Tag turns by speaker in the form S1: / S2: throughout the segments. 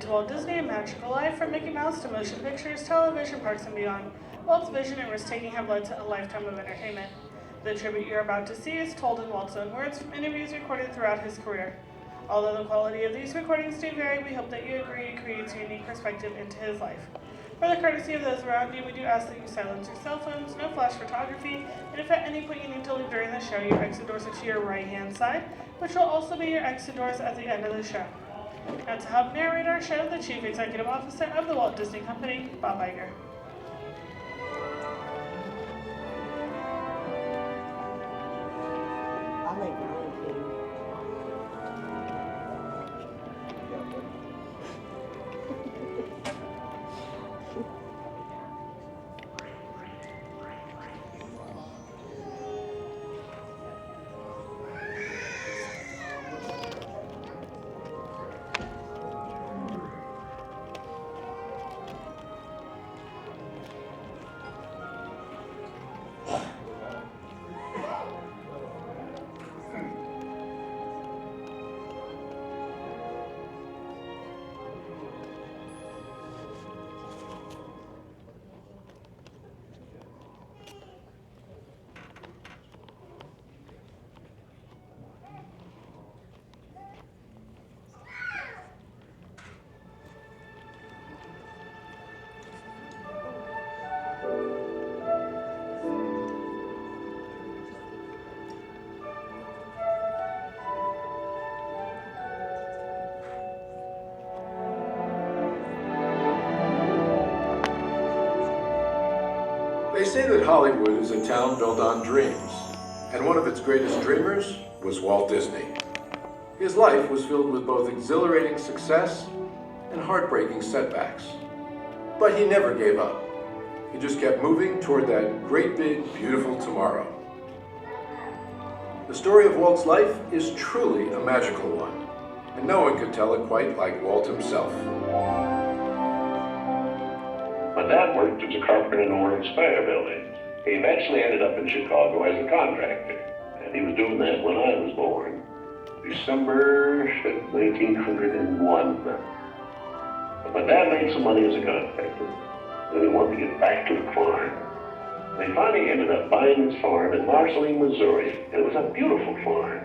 S1: to Walt Disney, a magical life from Mickey Mouse to motion pictures, television, parks, and beyond. Walt's vision and risk-taking have led to a lifetime of entertainment. The tribute you're about to see is told in Walt's own words from interviews recorded throughout his career. Although the quality of these recordings do vary, we hope that you agree it creates a unique perspective into his life. For the courtesy of those around you, we do ask that you silence your cell phones, no flash photography, and if at any point you need to leave during the show, your exit doors are to your right-hand side, which will also be your exit doors at the end of the show. Now to help narrate our show, the Chief Executive Officer of the Walt Disney Company, Bob Iger.
S2: I'll make mine too.
S3: They say that Hollywood is a town built on dreams, and one of its greatest dreamers was Walt Disney. His life was filled with both exhilarating success and heartbreaking setbacks. But he never gave up. He just kept moving toward that great big, beautiful tomorrow. The story of Walt's life is truly a magical one, and no one could tell it quite like Walt himself.
S4: My dad worked as a carpenter in the World's Fair building. He eventually ended up in Chicago as a contractor, and he was doing that when I was born, December 1901. But my dad made some money as a contractor, and he wanted to get back to the farm. They finally ended up buying this farm in Marceline, Missouri. It was a beautiful farm,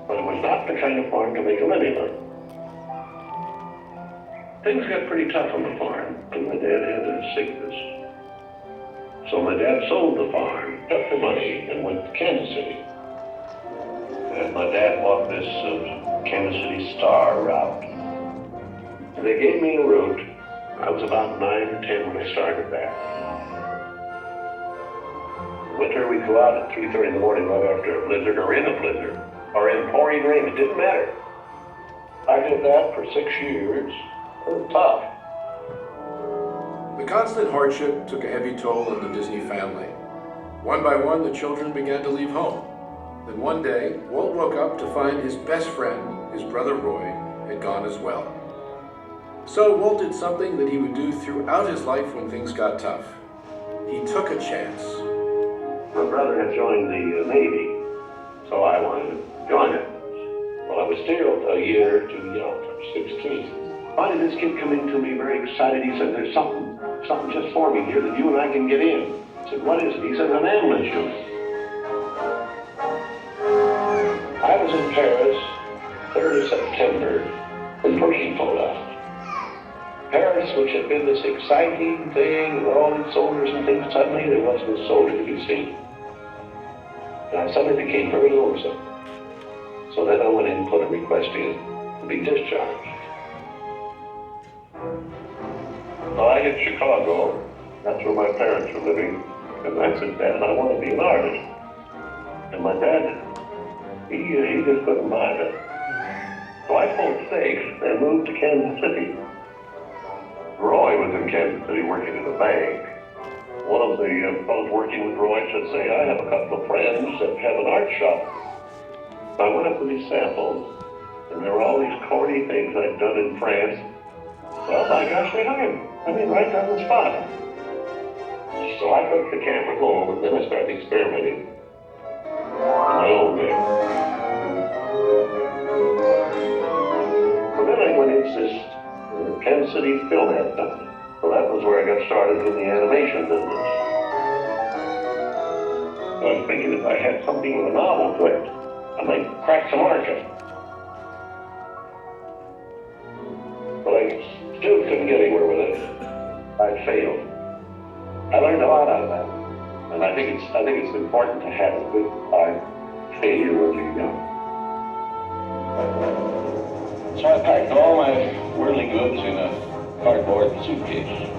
S4: but it was not the kind of farm to make a living on. Things got pretty tough on the farm, and my dad had a sickness. So my dad sold the farm, took the money, and went to Kansas City. And my dad bought this Kansas City Star route. And they gave me a route. I was about 9 or 10 when I started that. Winter, we'd go out at 3:30 in the morning right after a blizzard, or in a blizzard, or in pouring rain. It didn't matter. I did that for 6 years. It was tough.
S3: The constant hardship took a heavy toll on the Disney family. One by one, the children began to leave home. Then one day, Walt woke up to find his best friend, his brother Roy, had gone as well. So Walt did something that he would do throughout his life when things got tough. He took a chance.
S4: My brother had joined the Navy, so I wanted to join it. Well, I was still a year too young. I was 16. Finally, this kid come in to me very excited. He said, "There's something just forming here that you and I can get in." I said, "What is it?" He said, "An ambulance unit." I was in Paris, 3rd of September, when Pershing pulled out. Paris, which had been this exciting thing with all these soldiers and things, suddenly there wasn't a soldier to be seen. And I suddenly became very lonesome. So then I went in and put a request in to be discharged. So I hit Chicago. That's where my parents were living. And I said, "Dad, I want to be an artist." And my dad, he just couldn't buy it. So I pulled stakes and moved to Kansas City. Roy was in Kansas City working at a bank. One of the fellows working with Roy said, "Say, I have a couple of friends that have an art shop." So I went up with these samples, and there were all these corny things I'd done in France. Well, my gosh, they hired me. I mean, right on the spot. So I took the camera home, and then I started experimenting on my own there. So then I went into this Kansas City Film Ad Company. So that was where I got started in the animation business. So I was thinking if I had something with a novel to it, I might crack the market. But I still couldn't get anywhere with it. I failed. I learned a lot out of that. And I think it's important to have a good hard failure when you're young. So I packed all my worldly goods in a cardboard suitcase.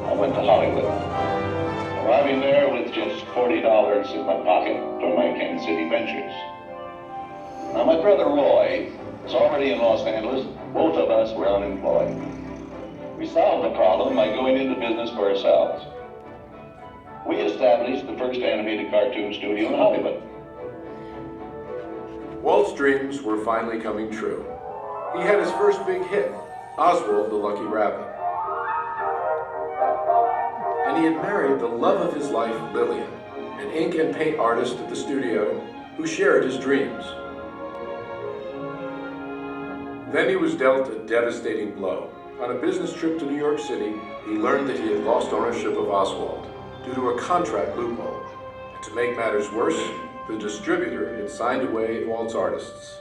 S4: I went to Hollywood, arriving there with just $40 in my pocket from my Kansas City ventures. Now my brother Roy was already in Los Angeles. Both of us were unemployed. We solved the problem by going into business for ourselves. We established the first animated cartoon studio in Hollywood.
S3: Walt's dreams were finally coming true. He had his first big hit, Oswald the Lucky Rabbit. And he had married the love of his life, Lillian, an ink and paint artist at the studio who shared his dreams. Then he was dealt a devastating blow. On a business trip to New York City, he learned that he had lost ownership of Oswald due to a contract loophole. And to make matters worse, the distributor had signed away Walt's artists.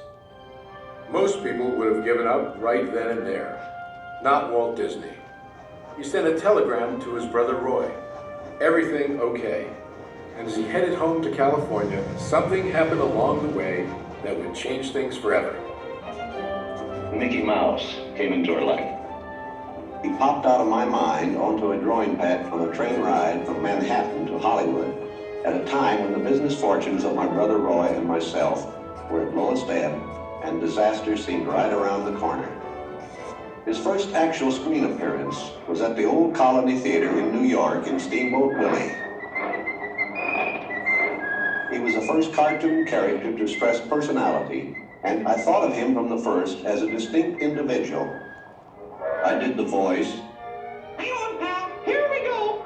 S3: Most people would have given up right then and there. Not Walt Disney. He sent a telegram to his brother Roy. Everything okay. And as he headed home to California, something happened along the way that would change things forever.
S4: Mickey Mouse came into our life.
S2: He popped out of my mind onto a drawing pad on a train ride from Manhattan to Hollywood at a time when the business fortunes of my brother Roy and myself were at lowest ebb and disaster seemed right around the corner. His first actual screen appearance was at the Old Colony Theater in New York in Steamboat Willie. He was the first cartoon character to stress personality, and I thought of him from the first as a distinct individual. I did the voice. Hang on, pal, here we go.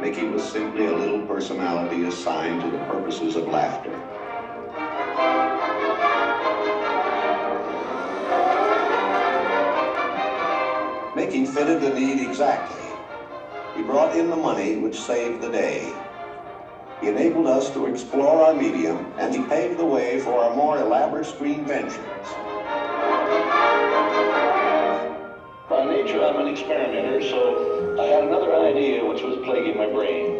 S2: Mickey was simply a little personality assigned to the purposes of laughter. Mickey fitted the need exactly. He brought in the money which saved the day. He enabled us to explore our medium, and he paved the way for our more elaborate screen ventures.
S4: By nature, I'm an experimenter, so I had another idea which was plaguing my brain.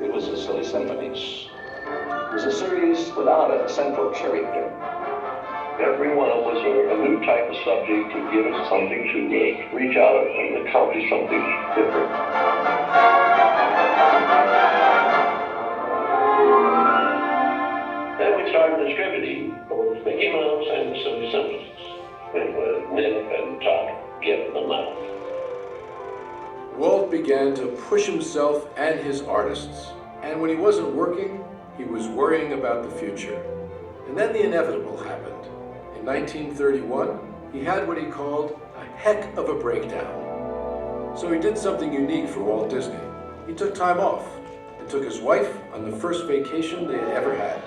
S4: It was the Silly Symphonies. It was a series without a central character. Every one of us a new type of subject to give us something to reach out and accomplish something different. Then we started distributing both Mickey Mouse and the Silly Symphonies. It was Nip and Tuck getting them out.
S3: Walt began to push himself and his artists, and when he wasn't working, he was worrying about the future. And then the inevitable happened. In 1931, he had what he called a heck of a breakdown. So he did something unique for Walt Disney. He took time off and took his wife on the first vacation they had ever had.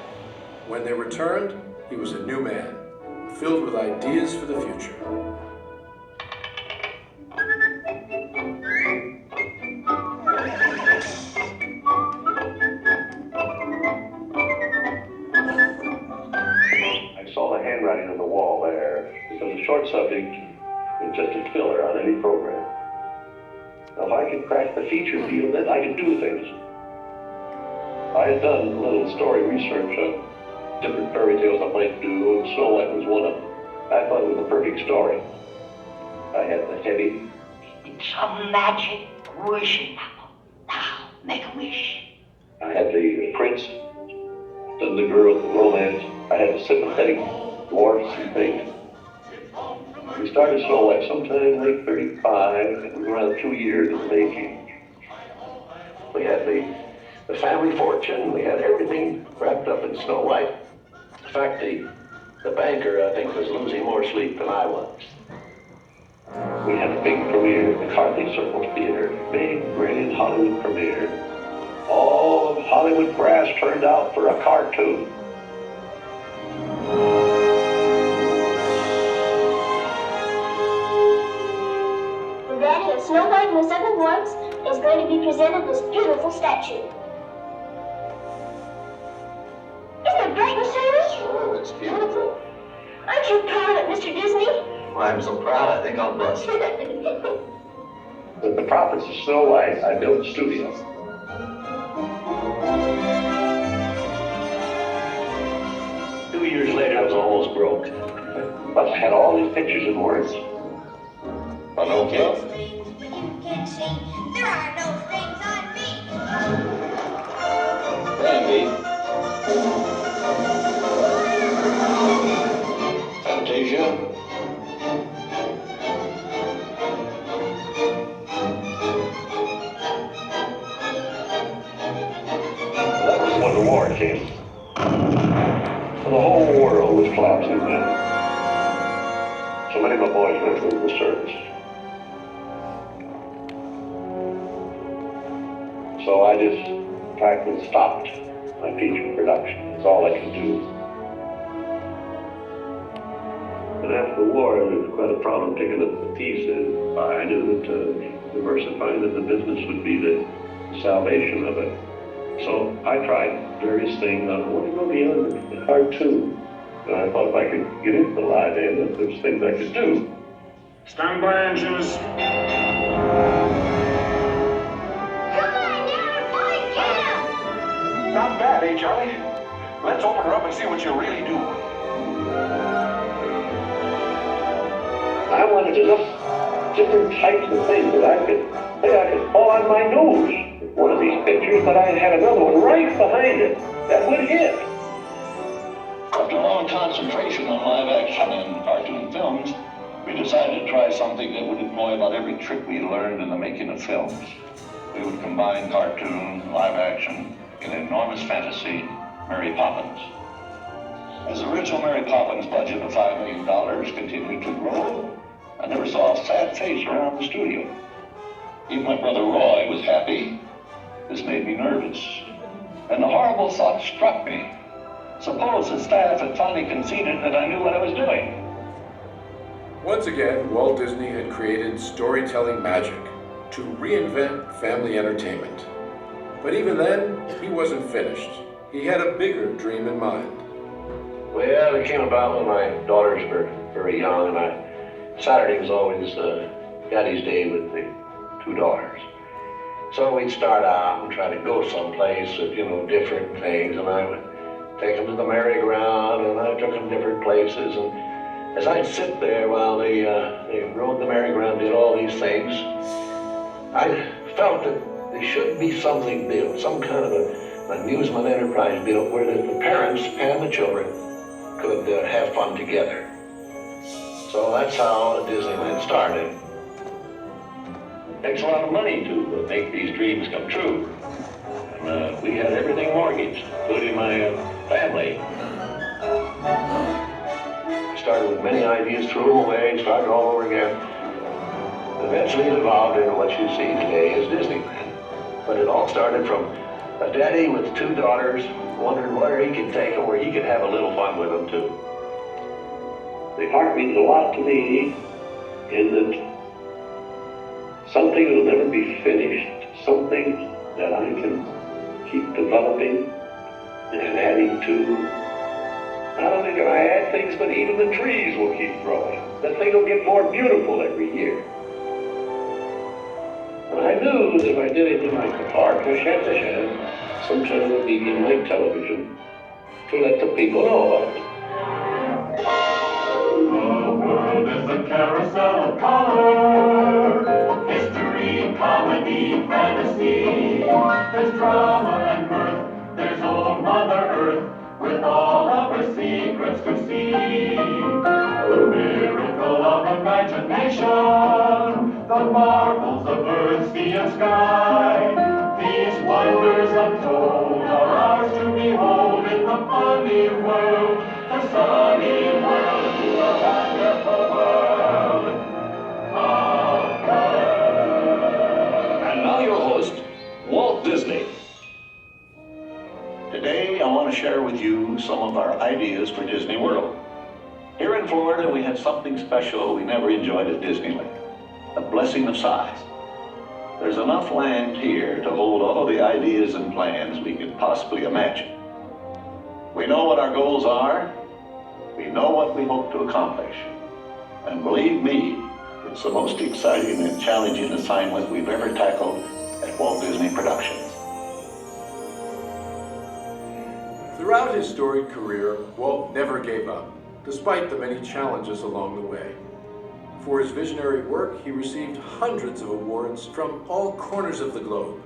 S3: When they returned, he was a new man, filled with ideas for the future.
S4: I saw the handwriting on the wall there, because a short subject is just a filler on any program. Now, if I could crack the feature field, then I could do things. I had done a little story research on different fairy tales I might do, and Snow White was one of them. I thought it was the perfect story. I had the heavy.
S5: It's a magic wishing apple. Now, make a wish.
S4: I had the prince, then the girl, the romance. I had the sympathetic dwarfs and things. We started Snow White sometime late 35, and we were around 2 years in the making. We had the family fortune, we had everything wrapped up in Snow White. In fact, the banker, I think, was losing more sleep than I was. We had a big premiere at the McCarthy Circle Theater, big, grand Hollywood premiere. All of Hollywood brass turned out for a cartoon.
S6: Magnus of the Works is going to be presented this beautiful statue. Isn't it great, Mr. Amy?
S2: Sure, it's beautiful.
S6: Aren't you proud of it, Mr. Disney?
S2: Well, I'm so proud, I think I'll bust.
S4: With the profits of Snow White, I built the studio. 2 years later, I was almost broke. But I had all these pictures and words. But okay.
S6: There are no things on me.
S2: Randy. Fantasia.
S4: That was when the war came. The whole world was collapsing then. So many of my boys went through the service. So I just practically stopped my feature production. It's all I could do. But after the war, it was quite a problem picking up the pieces. I knew that diversifying in the business would be the salvation of it. So I tried various things. I wanted to go beyond the cartoon. And I thought if I could get into the live end, that there's things I could do.
S7: Stand by, engines.
S6: Come on now, boy, get him!
S7: Not bad, eh, Charlie? Let's open her up and see what you really do.
S4: I wanted to look different types of things that I could fall on my nose. One of these pictures, but I had another one right behind it that would hit.
S8: After a long concentration on live action and cartoon films, we decided to try something that would employ about every trick we learned in the making of films. We would combine cartoon, live action, in enormous fantasy, Mary Poppins. As the original Mary Poppins budget of $5 million continued to grow, I never saw a sad face around the studio. Even my brother Roy was happy. This made me nervous. And the horrible thought struck me. Suppose the staff had finally conceded that I knew what I was doing.
S3: Once again, Walt Disney had created storytelling magic to reinvent family entertainment. But even then, he wasn't finished. He had a bigger dream in mind.
S4: Well, it came about when my daughters were very young, and Saturday was always Daddy's Day with the two daughters. So we'd start out and try to go someplace with, different things, and I would take them to the merry-go-round, and I took them different places, and as I'd sit there while they rode the merry-go-round, did all these things, I felt that there should be something built, some kind of an amusement enterprise built where the parents and the children could have fun together. So that's how Disneyland started. It takes a lot of money to make these dreams come true. And we had everything mortgaged, including my family. I started with many ideas, threw them away, started all over again. Eventually it evolved into what you see today as Disneyland. But it all started from a daddy with two daughters wondering where he could take them, where he could have a little fun with them too. The art means a lot to me in that something will never be finished, something that I can keep developing and adding to. Not only can I add things, but even the trees will keep growing. The thing will get more beautiful every year. And I knew that if I did it in my park, I had to have some kind of a medium like television to let the people know about it.
S7: The world is a carousel of color. History, comedy, fantasy. There's drama and mirth. There's old Mother Earth with all of her secrets to see. The miracle of imagination. The marvels of earth, sea, and sky. These wonders untold are ours to behold in the funny world, the sunny world, the wonderful world of color.
S8: And now your host, Walt Disney. Today, I want to share with you some of our ideas for Disney World. Here in Florida, we have something special we never enjoyed at Disneyland, a blessing of size. There's enough land here to hold all the ideas and plans we could possibly imagine. We know what our goals are. We know what we hope to accomplish. And believe me, it's the most exciting and challenging assignment we've ever tackled at Walt Disney Productions.
S3: Throughout his storied career, Walt never gave up, despite the many challenges along the way. For his visionary work, he received hundreds of awards from all corners of the globe,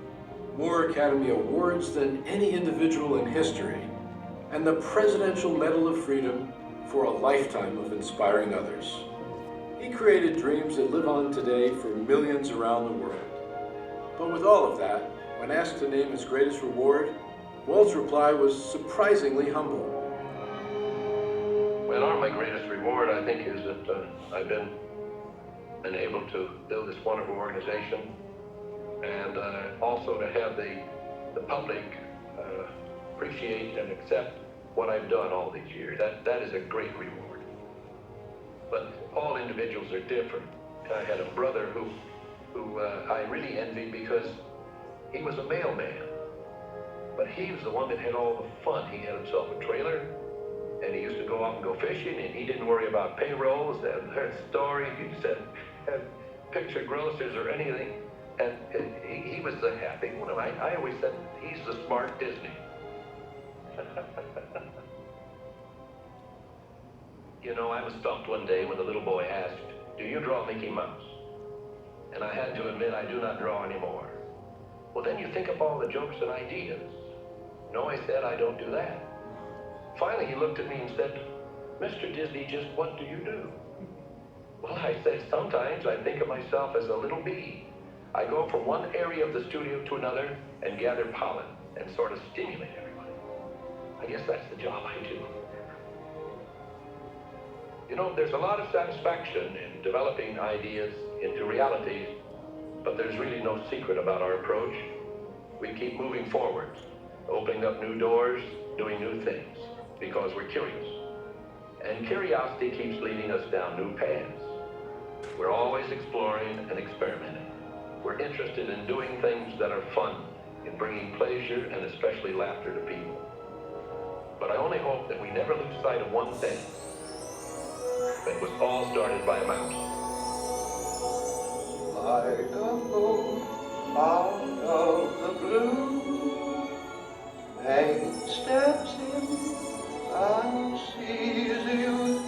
S3: more Academy Awards than any individual in history, and the Presidential Medal of Freedom for a lifetime of inspiring others. He created dreams that live on today for millions around the world. But with all of that, when asked to name his greatest reward, Walt's reply was surprisingly humble.
S9: Well, my greatest reward, I think, is that I've been able to build this wonderful organization, and also to have the public appreciate and accept what I've done all these years. That is a great reward. But all individuals are different. I had a brother who I really envied because he was a mailman. But he was the one that had all the fun. He had himself a trailer, and he used to go out and go fishing, and he didn't worry about payrolls and heard stories. He just had picture grocers or anything, and he was the happy one. I always said he's the smart Disney. You know, I was stumped one day when the little boy asked, "Do you draw Mickey Mouse?" And I had to admit I do not draw anymore. Well, then you think up all the jokes and ideas. No, I said, I don't do that. Finally, he looked at me and said, "Mr. Disney, just what do you do?" Well, I said, sometimes I think of myself as a little bee. I go from one area of the studio to another and gather pollen and sort of stimulate everybody. I guess that's the job I do. You know, there's a lot of satisfaction in developing ideas into realities, but there's really no secret about our approach. We keep moving forward, opening up new doors, doing new things, because we're curious. And curiosity keeps leading us down new paths. We're always exploring and experimenting. We're interested in doing things that are fun, in bringing pleasure and especially laughter to people. But I only hope that we never lose sight of one thing. It was all started by a mouse.
S10: Like a bolt out of the blue, Pain steps in and sees you